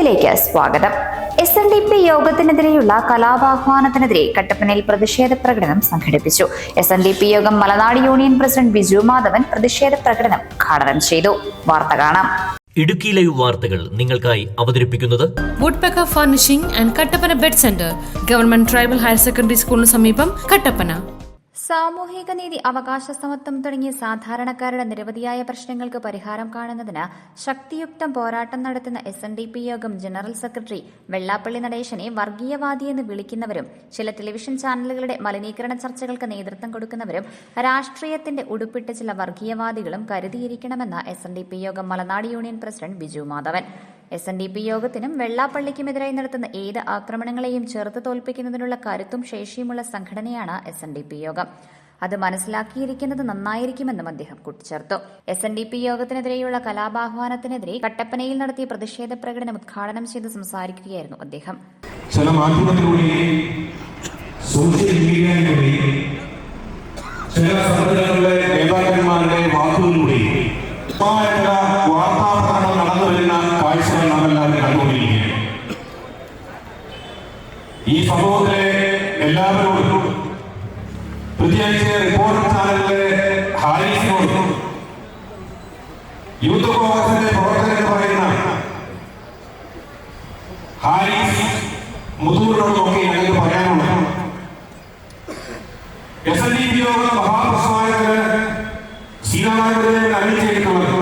വാർത്തയിലേക്ക് സ്വാഗതം. SNDP യോഗത്തിനെതിരെയുള്ള കലാപാഹ്വാനത്തിനെതിരെ കട്ടപ്പനയിൽ പ്രതിഷേധ പ്രകടനം സംഘടിപ്പിച്ചു. SNDP യോഗം മലനാട് യൂണിയൻ പ്രസിഡന്റ് ബിജു മാധവൻ പ്രതിഷേധ പ്രകടനം ഉദ്ഘാടനം ചെയ്തു. വാർത്ത കാണാം. ഇടുക്കി ലൈവ് വാർത്തകൾ നിങ്ങൾക്കായി അവതരിപ്പിക്കുന്നത് woodpecker furnishing and Kattappana bed centre, government tribal higher secondary സ്കൂളിന് സമീപം, കട്ടപ്പന. സാമൂഹിക നീതി, അവകാശ സമത്വം തുടങ്ങിയ സാധാരണക്കാരുടെ നിരവധിയായ പ്രശ്നങ്ങൾക്ക് പരിഹാരം കാണുന്നതിന് ശക്തിയുക്തം പോരാട്ടം നടത്തുന്ന SNDP യോഗം ജനറൽ സെക്രട്ടറി വെള്ളാപ്പള്ളി നടേശനെ വർഗീയവാദിയെന്ന് വിളിക്കുന്നവരും ചില ടെലിവിഷൻ ചാനലുകളുടെ മലിനീകരണ ചർച്ചകൾക്ക് നേതൃത്വം കൊടുക്കുന്നവരും രാഷ്ട്രീയത്തിന്റെ ഉടുപ്പിട്ട ചില വർഗീയവാദികളും കരുതിയിരിക്കണമെന്ന് SNDP യോഗം Malanad union president Biju Madhavan. SNDP യോഗത്തിനും വെള്ളാപ്പള്ളിക്കുമെതിരായി നടത്തുന്ന ഏത് ആക്രമണങ്ങളെയും ചെറുത്ത് തോൽപ്പിക്കുന്നതിനുള്ള കരുത്തും ശേഷിയുമുള്ള സംഘടനയാണ് SNDP യോഗം. അത് മനസ്സിലാക്കിയിരിക്കുന്നത് നന്നായിരിക്കുമെന്നും അദ്ദേഹം കൂട്ടിച്ചേർത്തു. SNDP യോഗത്തിനെതിരെയുള്ള കലാപാഹ്വാനത്തിനെതിരെ കട്ടപ്പനയിൽ നടത്തിയ പ്രതിഷേധ പ്രകടനം ഉദ്ഘാടനം ചെയ്ത് സംസാരിക്കുകയായിരുന്നു അദ്ദേഹം. ചില മാധ്യമങ്ങളിലൂടെയും സോഷ്യൽ മീഡിയയിലൂടെയും ചില സംഘടനകളുടെ നേതാക്കന്മാരുടെ വാക്കുകളിലൂടെയും വാർത്താപ്രകടനം നടന്നു വരുന്ന കാഴ്ചകൾ നാമെല്ലാവരും കണ്ടുകൊണ്ടിരിക്കുകയാണ്. ഈ സംഭവത്തിലെ എല്ലാവരോടും, പ്രത്യേകിച്ച് റിപ്പോർട്ടർ ചാനലിലെ ഹാരിസിനോടും യൂത്ത് കോൺഗ്രസിന്റെ പ്രവർത്തകരെന്ന് പറയുന്ന ഹാരിസ് മുതൂറിനോടുമൊക്കെ ഞങ്ങൾക്ക് പറയാനുള്ളത്, SNDP യോഗം മഹാപ്രസ്ഥാനത്തിന് സീനാനായകരെ അറിയിച്ചിട്ടുള്ളത്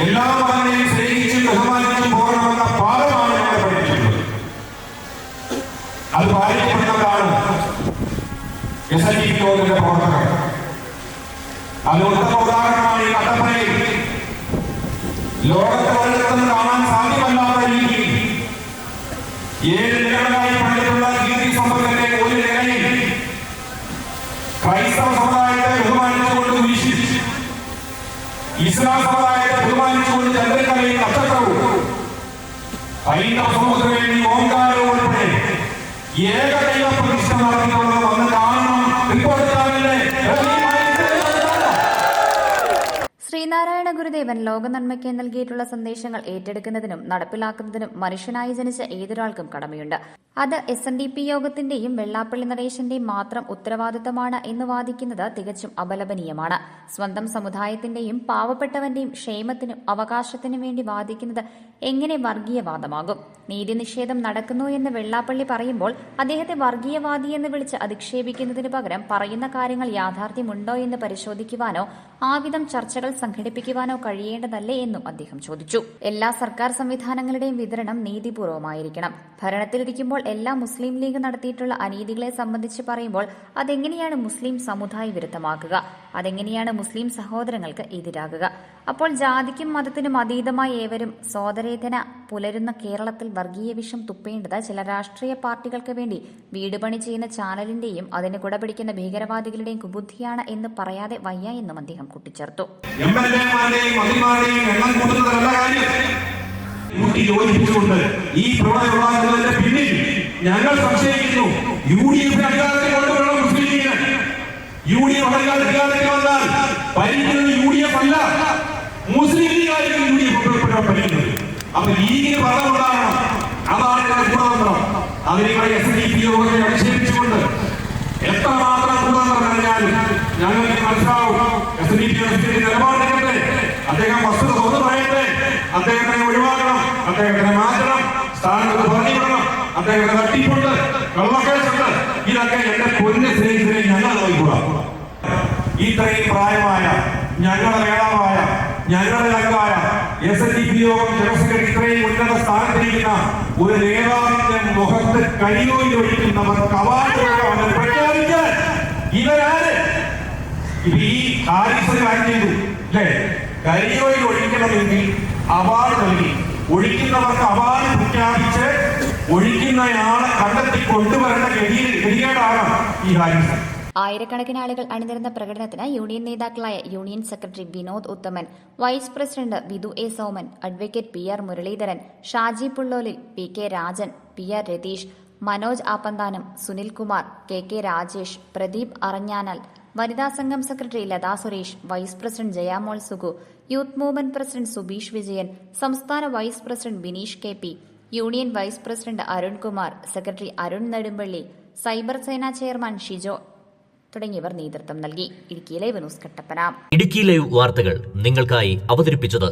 എല്ലാ മതങ്ങളെയും സ്നേഹിച്ചും ബഹുമാനിച്ചും പോകണമെന്ന പാഠമാണ് ഞങ്ങളെ പഠിപ്പിച്ചിട്ടുള്ളത്. അത് പാലിക്കപ്പെടുന്നതാണ് SNDP യോഗത്തിന്റെ പ്രവർത്തകർ. അത് ഉത്തമ ഉദാഹരണമാണ് ഈ കട്ടപ്പനയിൽ ലോകത്തെ ഒരിടത്തും കാണാൻ സാധ്യമല്ലാത്ത രീതിയിൽ 7 നിലകളായി പണിതിട്ടുള്ള കീർത്തി സമ്പത്തിന്റെ ഒരു നിലയിൽ ക്രൈസ്തവ സമുദായത്തെ ബഹുമാനിച്ചുകൊണ്ട് വീശി, ഇസ്ലാം സമുദായത്തെ ബഹുമാനിച്ചുകൊണ്ട് ചന്ദ്രക്കലയും നക്ഷത്രവും, ഹൈന്ദവ സമൂഹത്തിന് വേണ്ടി ഓംകാരവും ഉൾപ്പെടെ ഏകദൈവ പ്രതിഷ്ഠ നടത്തിയിട്ടുള്ളത് വന്ന് കാണണം. റിപ്പോർട്ട് ചാനലിലെ ശ്രീനാരായണ ഗുരുദേവൻ ലോക നന്മയ്ക്ക് നൽകിയിട്ടുള്ള സന്ദേശങ്ങൾ ഏറ്റെടുക്കുന്നതിനും നടപ്പിലാക്കുന്നതിനും മനുഷ്യനായി ജനിച്ച ഏതൊരാൾക്കും കടമയുണ്ട്. അത് SNDP യോഗത്തിന്റെയും വെള്ളാപ്പള്ളി നടേശന്റെയും മാത്രം ഉത്തരവാദിത്തമാണ് എന്ന് വാദിക്കുന്നത് തികച്ചും അപലപനീയമാണ്. സ്വന്തം സമുദായത്തിന്റെയും പാവപ്പെട്ടവന്റെയും ക്ഷേമത്തിനും അവകാശത്തിനും വേണ്ടി വാദിക്കുന്നത് എങ്ങനെ വർഗീയവാദമാകും? നീതിനിഷേധം നടക്കുന്നു എന്ന് വെള്ളാപ്പള്ളി പറയുമ്പോൾ അദ്ദേഹത്തെ വർഗീയവാദിയെന്ന് വിളിച്ച് അധിക്ഷേപിക്കുന്നതിന് പകരം പറയുന്ന കാര്യങ്ങൾ യാഥാർത്ഥ്യമുണ്ടോ എന്ന് പരിശോധിക്കുവാനോ ആവിധം ചർച്ചകൾ സംഘടിപ്പിക്കുവാനോ കഴിയേണ്ടതല്ലേ എന്നും അദ്ദേഹം ചോദിച്ചു. എല്ലാ സർക്കാർ സംവിധാനങ്ങളുടെയും വിതരണം നീതിപൂർവമായിരിക്കണം. ഭരണത്തിലിരിക്കുമ്പോൾ എല്ലാ മുസ്ലിം ലീഗ് നടത്തിയിട്ടുള്ള അനീതികളെ സംബന്ധിച്ച് പറയുമ്പോൾ അതെങ്ങനെയാണ് മുസ്ലിം സമുദായ വിരുദ്ധമാക്കുക? അതെങ്ങനെയാണ് മുസ്ലിം സഹോദരങ്ങൾക്ക് എതിരാകുക? അപ്പോൾ ജാതിക്കും മതത്തിനും അതീതമായി ഏവരും സോദരേതന പുലരുന്ന കേരളത്തിൽ വർഗീയ വിഷം തുപ്പേണ്ടത് ചില രാഷ്ട്രീയ പാർട്ടികൾക്ക് വേണ്ടി വീടുപണി ചെയ്യുന്ന ചാനലിന്റെയും അതിന് കുടപിടിക്കുന്ന ഭീകരവാദികളുടെയും കുബുദ്ധിയാണ് എന്ന് പറയാതെ വയ്യ എന്നും അദ്ദേഹം കൂട്ടിച്ചേർത്തു. ഈ പ്രളയമുണ്ടാകുന്നതിന്റെ പിന്നിൽ ഞങ്ങൾ സംശയിക്കുന്നു UDF അധികാരത്തിൽ കൊണ്ടുവരണം മുസ്ലിം ലീഗിന്. UDF അധികാരത്തിൽ വന്നാൽ ഭരിക്കുന്നത് UDF അല്ല, മുസ്ലിം ലീഗ് ആയിരിക്കും UDF ഭരിക്കുന്നത്. അപ്പൊ ലീഗിന് ഭരണമുണ്ടാകണം, അതാണ് ഗുണതന്ത്രം. അതിനെ SNDP യോഗത്തെ അധിക്ഷേപിച്ചുകൊണ്ട് എത്രമാത്രം ഗുണതന്ത്രം പറഞ്ഞാലും ഞങ്ങൾക്ക് മനസ്സിലാവും. SNDP നിലപാടെടുക്കട്ടെ, അദ്ദേഹം വസ്തുത തുറന്നു പറയട്ടെ, അദ്ദേഹത്തിനെ ഒഴിവാക്കണം, അദ്ദേഹത്തിനെ മാറ്റണം, സ്ഥാനത്ത് പറഞ്ഞിടണം, അദ്ദേഹത്തെ തട്ടിപ്പുണ്ട്, കള്ളക്കേസുണ്ട്. ഇതൊക്കെ എന്റെ പൊന്ന് സ്നേഹിതരെ ഞങ്ങൾ നോക്കിക്കൂടാ. ഇത്രയും പ്രായമായ ഞങ്ങളുടെ നേതാവായ ഞങ്ങളുടെ അംഗമായ SNDP യോഗം ജനറൽ സെക്രട്ടറി ഇത്രയും ഉന്നത സ്ഥാനത്തിരിക്കുന്ന ഒരു നേതാവിന്റെ മുഖത്ത് കരിയോയിൽ ഒഴിക്കുന്നവർ പ്രഖ്യാപിക്കാൻ ഇവരാര്? ഇപ്പൊ ഈ ഹാരിസ് കാര്യം ചെയ്തു അല്ലേ? കരിയോയിൽ ഒഴിക്കണമെങ്കിൽ അവാർഡ് നൽകി, ഒഴിക്കുന്നവർക്ക് അവാർഡ് പ്രഖ്യാപിച്ച് ഒഴിക്കുന്നയാളെ കണ്ടെത്തി കൊണ്ടുവരേണ്ട ഗതികേടാണ് ഈ ഹാരിസ്. ആയിരക്കണക്കിന് ആളുകൾ അണിനിരന്ന പ്രകടനത്തിന് യൂണിയൻ നേതാക്കളായ union secretary Vinod Uthaman, vice president Vidhu A Soman, advocate PR Muraleedharan, Shaji Pullolil, PK Rajan, PR Ratheesh, Manoj Appanthanam, Sunilkumar, KK Rajesh, Pradeep Aranjanal, വനിതാ സംഘം secretary Latha Suresh, vice president Jayamol Sugu, youth movement president Subeesh Vijayan, സംസ്ഥാന vice president Bineesh K P, union vice president Arunkumar, secretary Arun Nedumpally, cyber Sena chairman Shijo തുടങ്ങിയവർ നേതൃത്വം നൽകി. Idukki live news Kattappana. Idukki live വാർത്തകൾ നിങ്ങൾക്കായി അവതരിപ്പിച്ചത്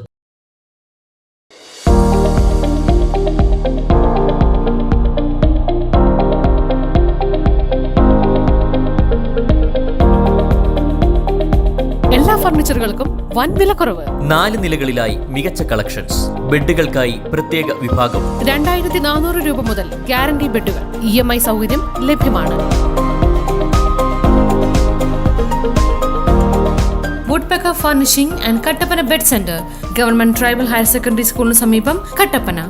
എല്ലാ ഫർണിച്ചറുകൾക്കും വൻ വിലക്കുറവ്. 4 നിലകളിലായി മികച്ച കളക്ഷൻസ്. ബെഡുകൾക്കായി പ്രത്യേക വിഭാഗം. 2400 രൂപ മുതൽ ഗ്യാരണ്ടി ബെഡുകൾ. EMI സൗകര്യം ലഭ്യമാണ്. Woodpecker furnishing and Kattappana bed centre, government tribal higher secondary സ്കൂളിന് സമീപം, കട്ടപ്പന.